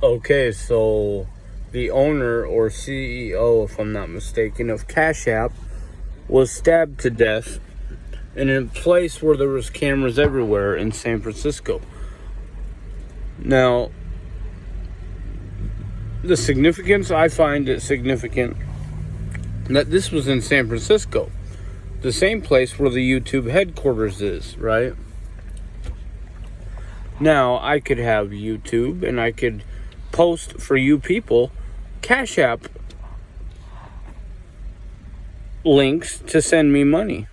Okay, so the owner or CEO, if I'm not mistaken, of Cash App was stabbed to death in a place where there was cameras everywhere in San Francisco. Now, the significance, I find it significant that this was in San Francisco, the same place where the YouTube headquarters is, right? Now, I could have YouTube and I could post for you people Cash App links to send me money.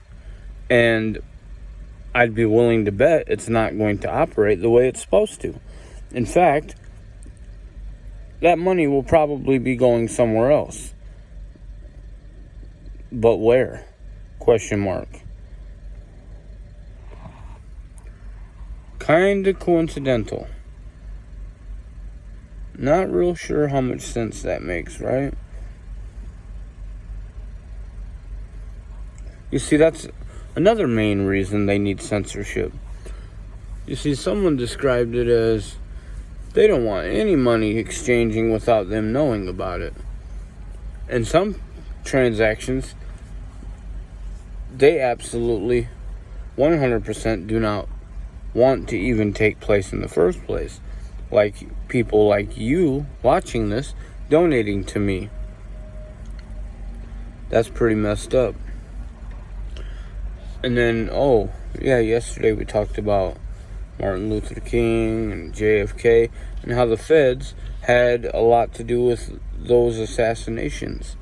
And I'd be willing to bet it's not going to operate the way it's supposed to. In fact, that money will probably be going somewhere else. But where? Question mark. Kinda coincidental. Not real sure how much sense that makes, right? You see, that's another main reason they need censorship. You see, someone described it as they don't want any money exchanging without them knowing about it. And some transactions, they absolutely 100% do not want to even take place in the first place. Like people like you watching this, donating to me. That's pretty messed up. And then, yesterday we talked about Martin Luther King and JFK and how the feds had a lot to do with those assassinations.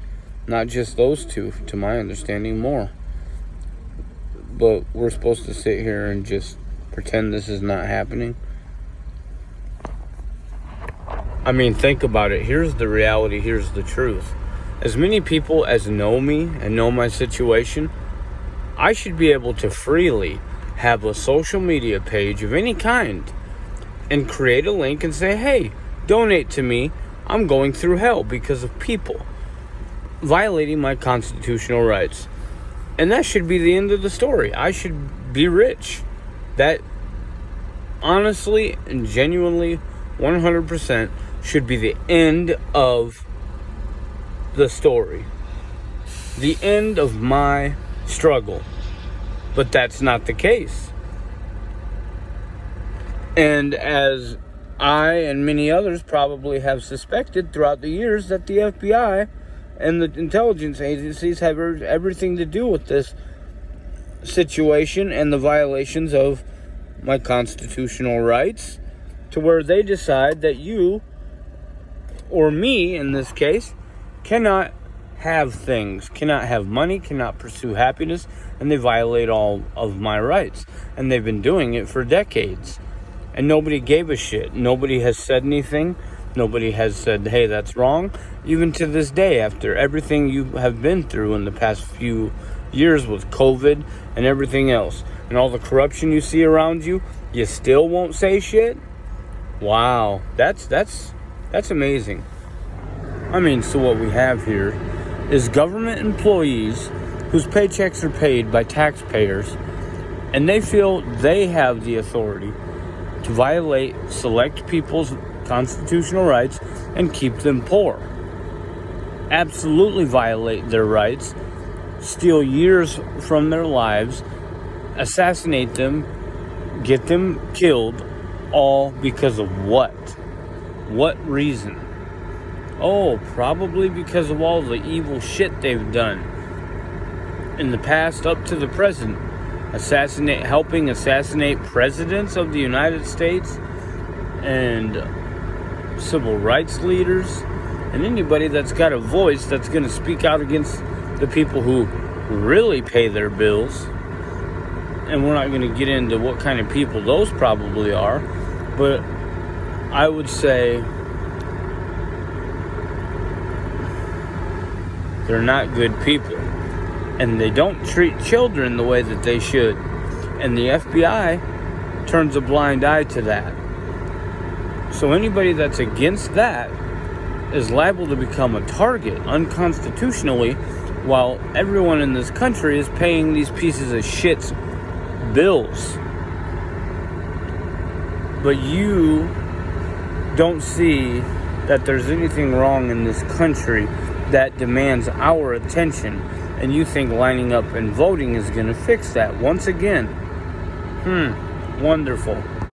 Not just those two, to my understanding, more. But we're supposed to sit here and just pretend this is not happening. I mean, think about it. Here's the reality. Here's the truth. As many people as know me and know my situation, I should be able to freely have a social media page of any kind and create a link and say, hey, donate to me. I'm going through hell because of people violating my constitutional rights. And that should be the end of the story. I should be rich. That honestly and genuinely 100% should be the end of the story. The end of my struggle. But that's not the case. And as I and many others probably have suspected throughout the years, that the FBI and the intelligence agencies have everything to do with this situation and the violations of my constitutional rights, to where they decide that you, or me in this case, cannot have things, cannot have money, cannot pursue happiness, and they violate all of my rights. And they've been doing it for decades. And nobody gave a shit. Nobody has said anything. Nobody has said, hey, that's wrong. Even to this day, after everything you have been through in the past few years with COVID and everything else, and all the corruption you see around you, you still won't say shit? Wow, that's amazing. I mean, so what we have here is government employees whose paychecks are paid by taxpayers, and they feel they have the authority to violate select people's constitutional rights and keep them poor. Absolutely violate their rights, steal years from their lives, assassinate them, get them killed, all because of what? What reason? Oh, probably because of all the evil shit they've done in the past up to the present. Helping assassinate presidents of the United States and civil rights leaders and anybody that's got a voice that's going to speak out against the people who really pay their bills. And we're not going to get into what kind of people those probably are, but I would say they're not good people. And they don't treat children the way that they should. And the FBI turns a blind eye to that. So anybody that's against that is liable to become a target unconstitutionally, while everyone in this country is paying these pieces of shit's bills. But you don't see that there's anything wrong in this country that demands our attention, and you think lining up and voting is going to fix that once again. Wonderful.